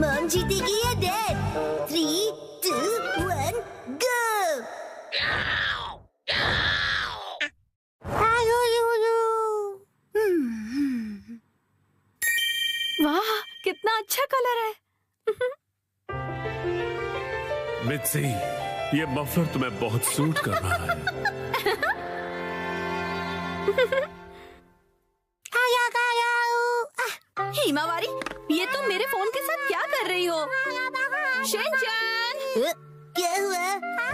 Mom जीतेगी या dad? 3, 2, 1, गो! वाह, कितना अच्छा कलर है। मित्सी, ये मफलर तुम्हें बहुत सूट कर रहा है। हिमावारी, ये तुम मेरे फोन के साथ क्या कर रही हो? शिनचैन! क्या हुआ?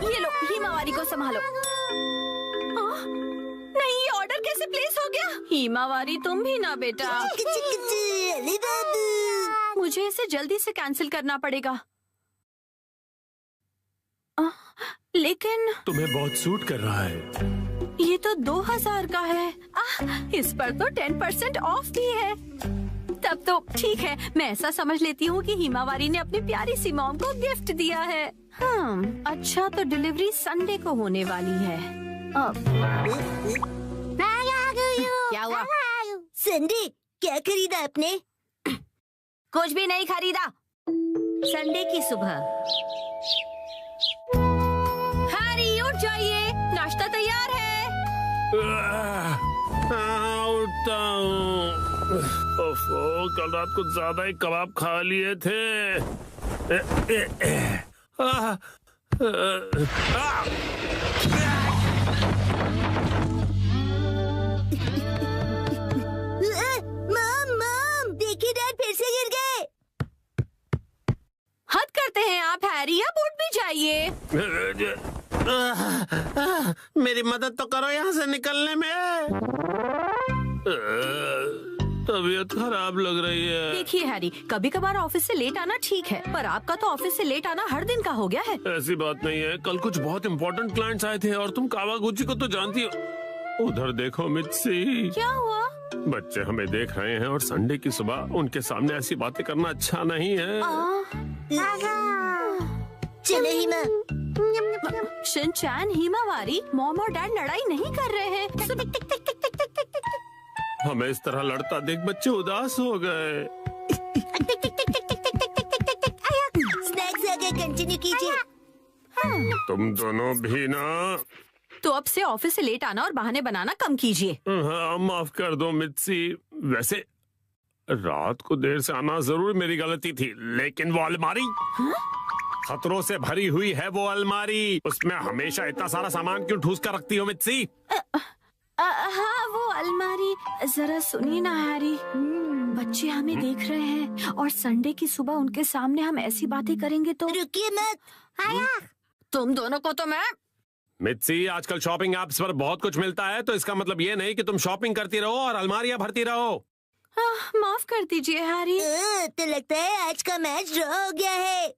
ये लो, हिमावारी को संभालो। नहीं, ये ऑर्डर कैसे प्लेस हो गया? हिमावारी, तुम भी ना बेटा। अरे बाबू! मुझे इसे जल्दी से कैंसिल करना पड़ेगा। लेकिन तुम्हें बहुत सूट कर रहा है। ये तो 2000 का है। इस पर तो 10% ऑफ भी है। तब तो ठीक है, मैं ऐसा समझ लेती हूँ कि हिमावारी ने अपनी प्यारी सी मॉम को गिफ्ट दिया है। अच्छा, तो डिलीवरी संडे को होने वाली है। क्या हुआ? संडे, क्या खरीदा आपने? कुछ भी नहीं खरीदा। संडे की सुबह। हैरी, उठ जाइए, नाश्ता तैयार है। उठता हूँ। ओफो, कल रात को ज्यादा ही कबाब खा लिए थे। मॉम, देखिए डैड फिर से गिर गए। हद करते हैं आप हैरी, अब उठ भी जाइए। मेरी मदद तो करो यहाँ से निकलने में। तबीयत खराब लग रही है। देखिए हैरी, कभी कभार ऑफिस से लेट आना ठीक है, पर आपका तो ऑफिस से लेट आना हर दिन का हो गया है। ऐसी बात नहीं है, कल कुछ बहुत इम्पोर्टेंट क्लाइंट्स आए थे और तुम कावागुची को तो जानती हो। उधर देखो मित्सी। क्या हुआ? बच्चे हमें देख रहे हैं और संडे की सुबह उनके सामने ऐसी बातें करना अच्छा नहीं है। चलो हिमा। शिनचैन, हिमावारी, मॉम और डैड लड़ाई नहीं कर रहे हैं। हमें इस तरह लड़ता देख बच्चे उदास हो गए। स्नैक्स आगे कंटिन्यू कीजिए। तुम दोनों भी ना। तो अब से ऑफिस से लेट आना और बहाने बनाना कम कीजिए। हाँ, माफ कर दो मित्सी। वैसे रात को देर से आना जरूर मेरी गलती थी, लेकिन वो अलमारी खतरों से भरी हुई है। वो अलमारी, उसमें हमेशा इतना सारा सामान क्यों ठूस कर रखती हो मित्सी? हाँ, वो अलमारी। जरा सुनिए ना हैरी, बच्चे हमें देख रहे हैं और संडे की सुबह उनके सामने हम ऐसी बातें करेंगे तो। रुकिए मत। तुम दोनों को तो मैं। मित्सी, आजकल शॉपिंग ऐप्स पर बहुत कुछ मिलता है, तो इसका मतलब ये नहीं कि तुम शॉपिंग करती रहो और अलमारियां भरती रहो। माफ कर दीजिए हैरी। तो लगता है आज का मैच ड्रॉ हो गया है।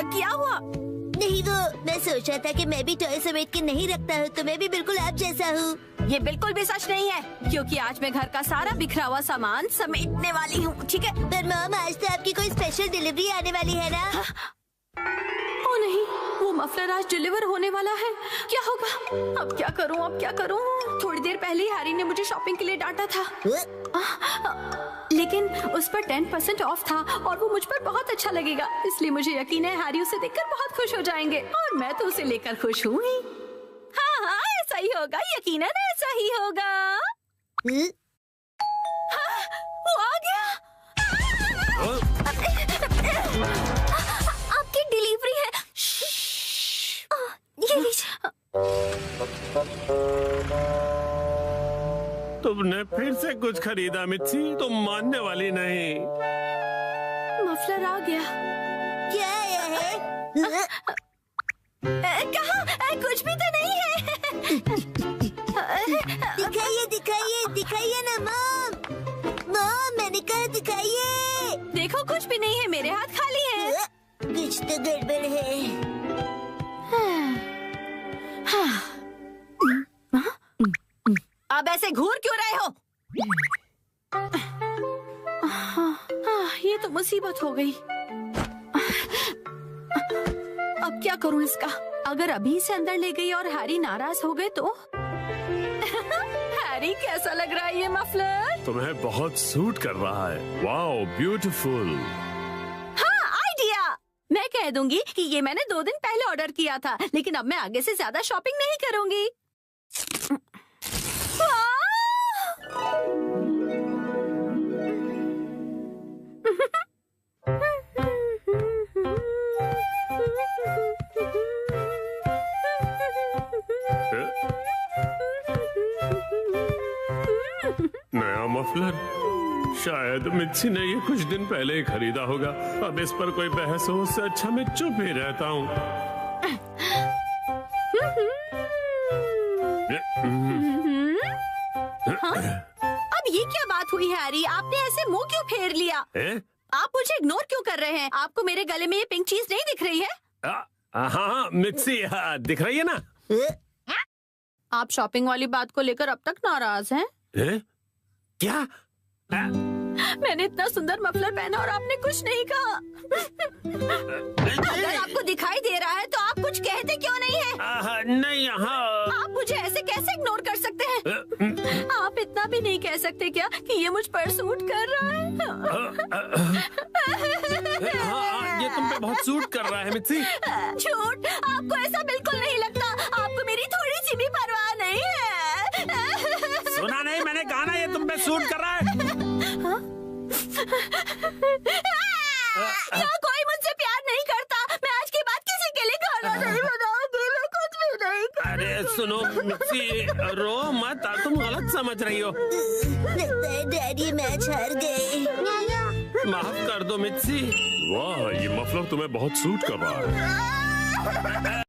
क्या हुआ? नहीं, वो मैं सोच रहा था कि मैं भी टॉय समेट के नहीं रखता हूँ, तो मैं भी बिल्कुल आप जैसा हूँ। ये बिल्कुल भी सच नहीं है, क्योंकि आज मैं घर का सारा बिखरा हुआ सामान समेटने वाली हूँ, ठीक है? पर मॉम, आज तो आपकी कोई स्पेशल डिलीवरी आने वाली है ना? ओ नहीं, वो मफलर आज डिलीवर होने वाला है। क्या होगा? अब क्या करूँ, अब क्या करूँ? थोड़ी देर पहले हैरी ने मुझे शॉपिंग के लिए डांटा था, लेकिन उस पर 10% ऑफ था और वो मुझ पर बहुत अच्छा लगेगा, इसलिए मुझे यकीन है हैरी उसे देखकर बहुत खुश हो जाएंगे और मैं तो उसे लेकर खुश हूँ ही। हाँ हाँ, ऐसा ही होगा, यकीनन ऐसा ही होगा। हाँ, वो आ गया। आपकी डिलीवरी है। ये लीजिए। तुमने फिर से कुछ खरीदा मित्सी, तुम मानने वाली नहीं। मफलर आ गया। क्या आया है? कहाँ? कुछ भी तो नहीं है। दिखाइए दिखाइए दिखाइए ना मॉम। मॉम, मैंने कहा दिखाइए। देखो, कुछ भी नहीं है, मेरे हाथ खाली हैं। कुछ तो गड़बड़ है। अब ऐसे घूर क्यों रहे हो? ये तो मुसीबत हो गई। अब क्या करूं इसका? अगर अभी से अंदर ले गई और हैरी नाराज हो गए तो? हैरी कैसा लग रहा है ये मफलर? तुम्हें बहुत सूट कर रहा है। Wow, beautiful. हाँ, आइडिया। मैं कह दूंगी कि ये मैंने 2 दिन पहले ऑर्डर किया था, लेकिन अब मैं आगे से ज्यादा शॉपिंग नहीं करूंगी। नया मफलर? शायद मित्सी ने ये कुछ दिन पहले ही खरीदा होगा। अब इस पर कोई बहस हो, उससे अच्छा मैं चुप ही रहता हूँ। अब ये क्या बात हुई हैरी? आपने ऐसे मुंह क्यों फेर लिया? आप मुझे इग्नोर क्यों कर रहे हैं? आपको मेरे गले में ये पिंक चीज नहीं दिख रही है? हाँ मित्सी, दिख रही है ना? आप शॉपिंग वाली बात को लेकर अब तक नाराज हैं? क्या? मैंने इतना सुंदर मफलर पहना और आपने कुछ नहीं कहा। अगर आपको दिखाई दे रहा है तो आप कुछ कहते क्यों नहीं है? नहीं, हाँ। आप मुझे ऐसे कैसे इग्नोर कर सकते हैं? आप इतना भी नहीं कह सकते क्या कि ये मुझ पर सूट कर रहा है? हाँ, ये तुम पे बहुत सूट कर रहा है मित्सी। झूठ, आपको ऐसा बिल्कुल नहीं लगता। आपको मेरी थोड़ी सी भी परवाह नहीं है। सुना नहीं, मैंने कहा ना ये तुम पे सूट कर रहा है। क्या कोई मुझसे प्यार नहीं करता? मैं आज के बाद किसी के लिए खाना नहीं बनाऊंगी। मैं कुछ भी नहीं करूंगी। अरे सुनो मित्सी, रो मत, तुम गलत समझ रही हो। लगता है डैडी मैच हार गए। माफ कर दो मित्सी। वाह, ये मफलर तुम्हें बहुत सूट कर रहा है।